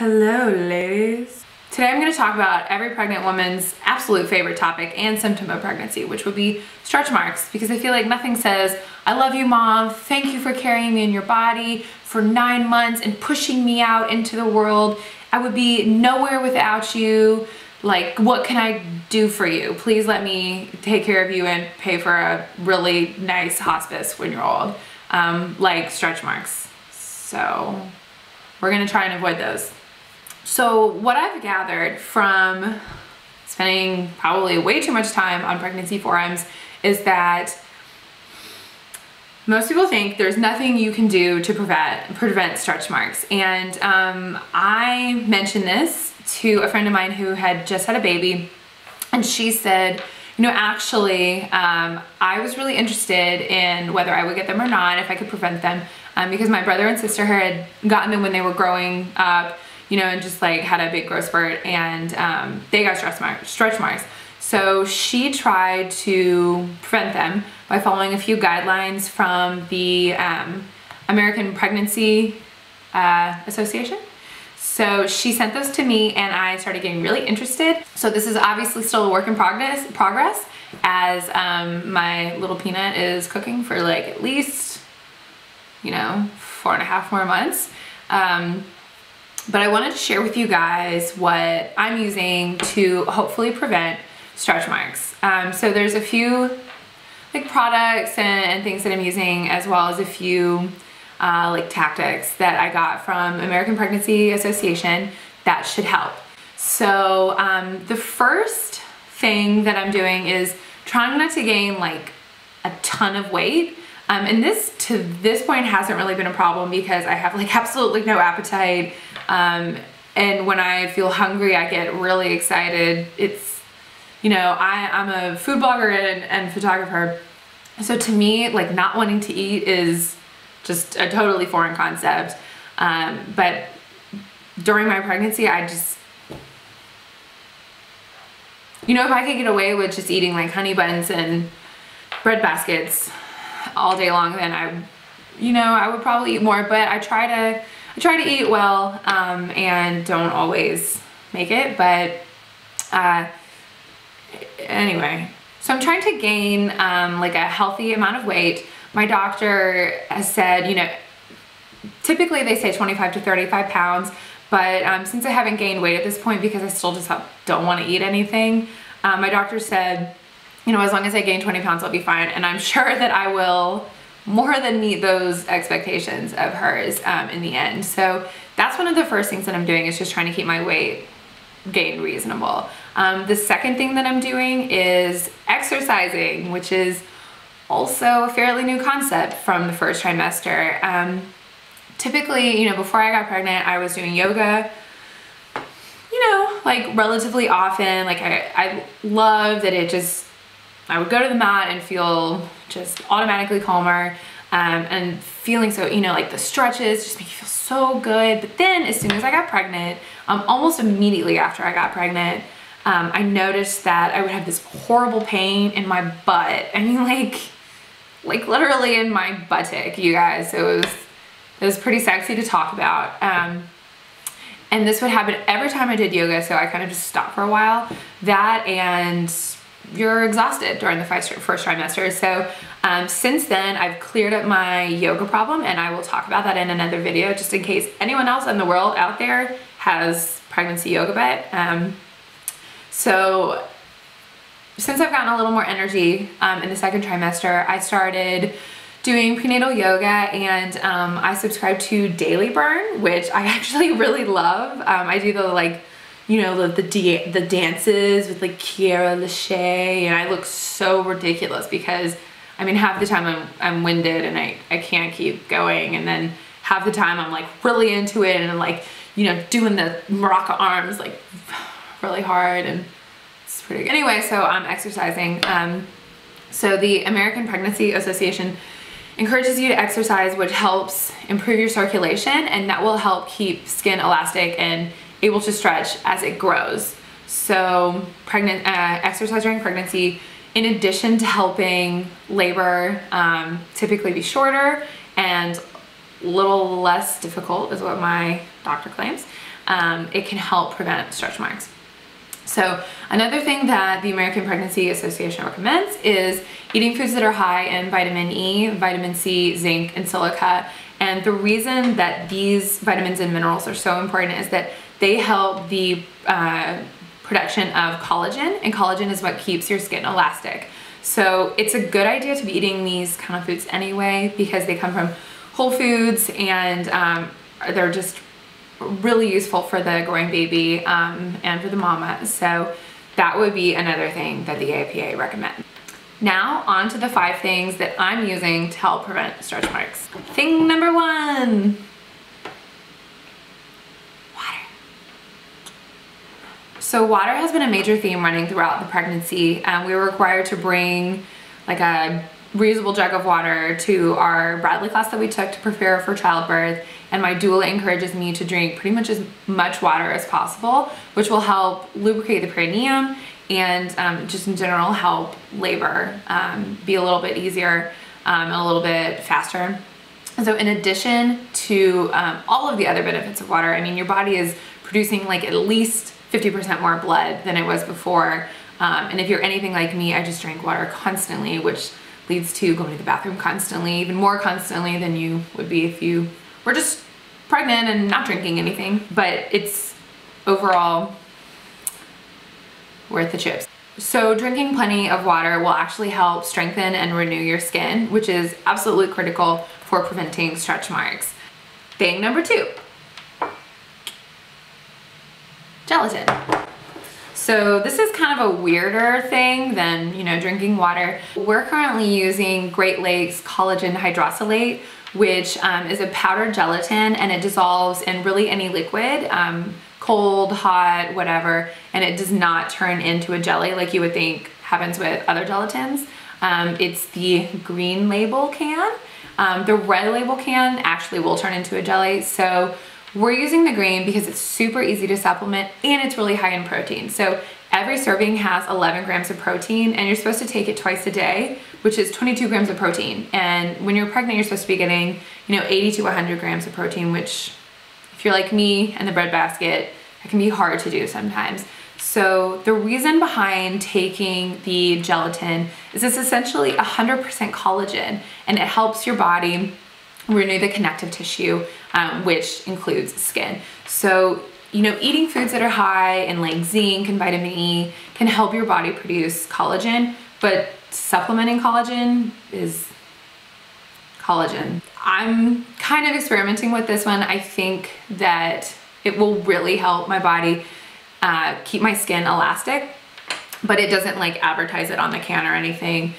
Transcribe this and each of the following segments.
Hello, ladies. Today I'm going to talk about every pregnant woman's absolute favorite topic and symptom of pregnancy, which would be stretch marks, because I feel like nothing says, I love you, Mom, thank you for carrying me in your body for 9 months and pushing me out into the world. I would be nowhere without you. Like, what can I do for you? Please let me take care of you and pay for a really nice hospice when you're old. Like stretch marks. So we're gonna try and avoid those. So what I've gathered from spending probably way too much time on pregnancy forums is that most people think there's nothing you can do to prevent stretch marks. And I mentioned this to a friend of mine who had just had a baby, and she said, you know, actually, I was really interested in whether I would get them or not, if I could prevent them, because my brother and sister had gotten them when they were growing up, you know, and just like had a big growth spurt, and they got stretch marks. So she tried to prevent them by following a few guidelines from the American Pregnancy Association. So she sent those to me and I started getting really interested. So this is obviously still a work in progress as my little peanut is cooking for like at least, you know, 4.5 more months. But I wanted to share with you guys what I'm using to hopefully prevent stretch marks. So there's a few like products and things that I'm using, as well as a few like tactics that I got from American Pregnancy Association that should help. So the first thing that I'm doing is trying not to gain like a ton of weight. And this to this point hasn't really been a problem because I have like absolutely no appetite. And when I feel hungry, I get really excited. It's, you know, I'm a food blogger and photographer. So to me, like not wanting to eat is just a totally foreign concept. But during my pregnancy, I just, you know, if I could get away with just eating like honey buns and bread baskets all day long, then I would probably eat more. But I try to eat well, and don't always make it. But anyway, so I'm trying to gain like a healthy amount of weight. My doctor has said, you know, typically they say 25 to 35 pounds, but since I haven't gained weight at this point because I still just don't want to eat anything, my doctor said, you know, as long as I gain 20 pounds, I'll be fine. And I'm sure that I will more than meet those expectations of hers in the end. So that's one of the first things that I'm doing, is just trying to keep my weight gain reasonable. The second thing that I'm doing is exercising, which is also a fairly new concept from the first trimester. Typically, you know, before I got pregnant, I was doing yoga, you know, like relatively often. Like I love that I would go to the mat and feel just automatically calmer, and feeling so, you know, like the stretches just make you feel so good. But then as soon as I got pregnant, almost immediately after I got pregnant, I noticed that I would have this horrible pain in my butt. I mean, like literally in my buttock, you guys. It was pretty sexy to talk about. And this would happen every time I did yoga, so I kind of just stopped for a while. That, and you're exhausted during the first trimester. So since then, I've cleared up my yoga problem, and I will talk about that in another video, just in case anyone else in the world out there has pregnancy yoga butt. So since I've gotten a little more energy in the second trimester, I started doing prenatal yoga, and I subscribe to Daily Burn, which I actually really love. I do the like, you know, the dances with like Kiara Lachey, and I look so ridiculous because I mean, half the time I'm winded and I can't keep going, and then half the time I'm like really into it and I'm like, you know, doing the maraca arms like really hard, and it's pretty good. Anyway, so I'm exercising. So the American Pregnancy Association encourages you to exercise, which helps improve your circulation, and that will help keep skin elastic and able to stretch as it grows. So exercise during pregnancy, in addition to helping labor typically be shorter and a little less difficult, is what my doctor claims, it can help prevent stretch marks. So another thing that the American Pregnancy Association recommends is eating foods that are high in vitamin E, vitamin C, zinc, and silica. And the reason that these vitamins and minerals are so important is that they help the production of collagen, and collagen is what keeps your skin elastic. So it's a good idea to be eating these kind of foods anyway, because they come from whole foods, and they're just really useful for the growing baby and for the mama. So that would be another thing that the APA recommends. Now on to the 5 things that I'm using to help prevent stretch marks. Thing number 1, water. So water has been a major theme running throughout the pregnancy. We were required to bring like a reusable jug of water to our Bradley class that we took to prepare for childbirth, and my doula encourages me to drink pretty much as much water as possible, which will help lubricate the perineum and just in general help labor be a little bit easier and a little bit faster. So in addition to all of the other benefits of water, I mean, your body is producing like at least 50% more blood than it was before. And if you're anything like me, I just drink water constantly, which leads to going to the bathroom constantly, even more constantly than you would be if you were just pregnant and not drinking anything. But it's overall worth the chips. So drinking plenty of water will actually help strengthen and renew your skin, which is absolutely critical for preventing stretch marks. Thing number 2, gelatin. So this is kind of a weirder thing than, you know, drinking water. We're currently using Great Lakes collagen hydrolysate, which is a powdered gelatin, and it dissolves in really any liquid, cold, hot, whatever, and it does not turn into a jelly like you would think happens with other gelatins. It's the green label can. The red label can actually will turn into a jelly. So we're using the green because it's super easy to supplement and it's really high in protein. So every serving has 11 grams of protein, and you're supposed to take it twice a day, which is 22 grams of protein. And when you're pregnant, you're supposed to be getting, you know, 80 to 100 grams of protein, which if you're like me and the breadbasket, it can be hard to do sometimes. So the reason behind taking the gelatin is it's essentially 100% collagen, and it helps your body renew the connective tissue, which includes skin. So, you know, eating foods that are high in like zinc and vitamin E can help your body produce collagen, but supplementing collagen is collagen. I'm kind of experimenting with this one. I think that it will really help my body keep my skin elastic, but it doesn't like advertise it on the can or anything.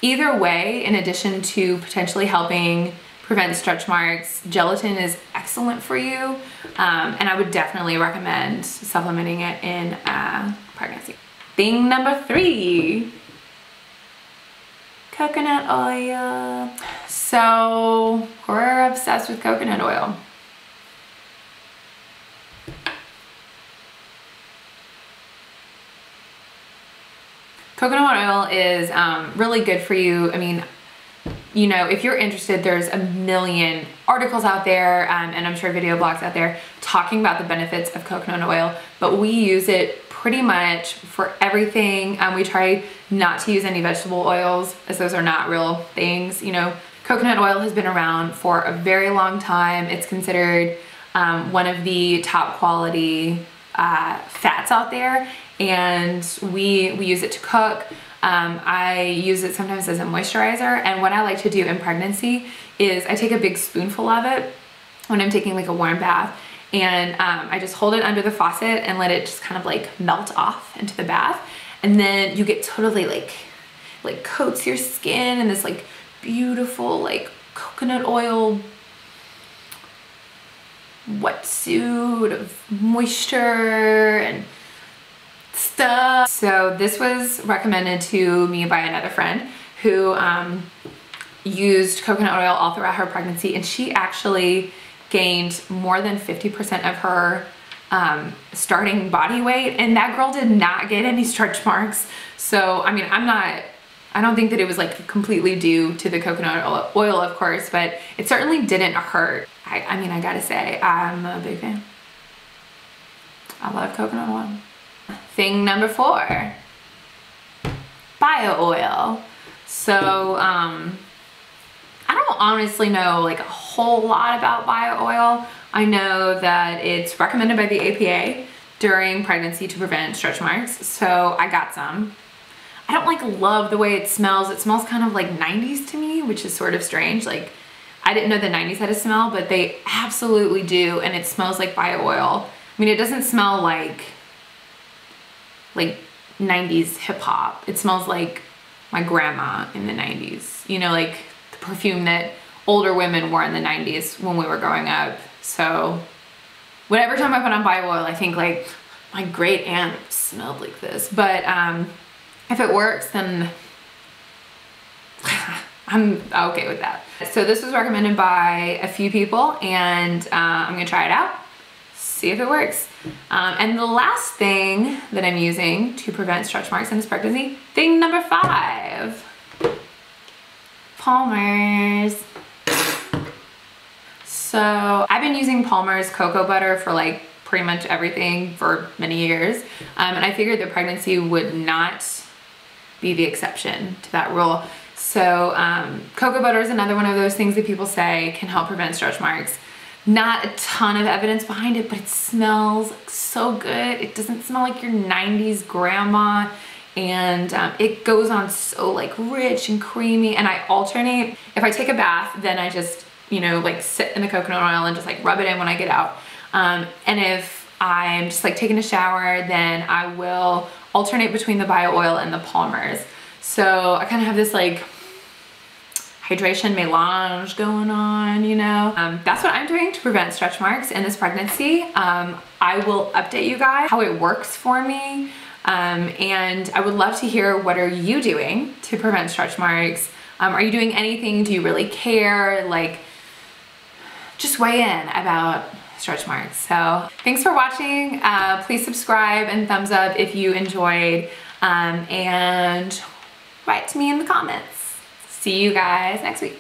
Either way, in addition to potentially helping prevent stretch marks, gelatin is excellent for you, and I would definitely recommend supplementing it in pregnancy. Thing number 3, coconut oil. So we're obsessed with coconut oil. Coconut oil is really good for you. I mean, you know, if you're interested, there's a million articles out there, and I'm sure video blogs out there talking about the benefits of coconut oil, but we use it pretty much for everything. We try not to use any vegetable oils, as those are not real things. You know, coconut oil has been around for a very long time. It's considered one of the top quality fats out there, and we use it to cook. I use it sometimes as a moisturizer, and what I like to do in pregnancy is I take a big spoonful of it when I'm taking like a warm bath, and I just hold it under the faucet and let it just kind of like melt off into the bath, and then you get totally like coats your skin in this like beautiful like coconut oil wetsuit of moisture and stuff. So this was recommended to me by another friend who used coconut oil all throughout her pregnancy, and she actually gained more than 50% of her starting body weight, and that girl did not get any stretch marks. So I mean, I don't think that it was like completely due to the coconut oil, of course, but it certainly didn't hurt. I mean, I gotta say, I'm a big fan. I love coconut oil. Thing number 4, bio oil. So I don't honestly know like a whole lot about bio oil. I know that it's recommended by the APA during pregnancy to prevent stretch marks, so I got some. I don't like love the way it smells. It smells kind of like 90s to me, which is sort of strange. Like, I didn't know the 90s had a smell, but they absolutely do, and it smells like bio oil. I mean, it doesn't smell like 90s hip hop. It smells like my grandma in the 90s, you know, like the perfume that older women wore in the 90s when we were growing up. So whenever time I put on bio oil, I think like my great aunt smelled like this. But if it works, then I'm okay with that. So this was recommended by a few people, and I'm gonna try it out, see if it works. And the last thing that I'm using to prevent stretch marks in this pregnancy, thing number 5, Palmer's. So I've been using Palmer's cocoa butter for like pretty much everything for many years. And I figured that pregnancy would not be the exception to that rule. So cocoa butter is another one of those things that people say can help prevent stretch marks. Not a ton of evidence behind it, but it smells so good. It doesn't smell like your 90s grandma, and it goes on so like rich and creamy. And I alternate. If I take a bath, then I just, you know, like sit in the coconut oil and just like rub it in when I get out. And if I'm just like taking a shower, then I will alternate between the bio oil and the Palmer's. So I kind of have this like hydration melange going on, you know. That's what I'm doing to prevent stretch marks in this pregnancy. I will update you guys how it works for me. And I would love to hear, what are you doing to prevent stretch marks? Are you doing anything? Do you really care? Like, just weigh in about stretch marks. So thanks for watching. Please subscribe and thumbs up if you enjoyed, and write to me in the comments. See you guys next week.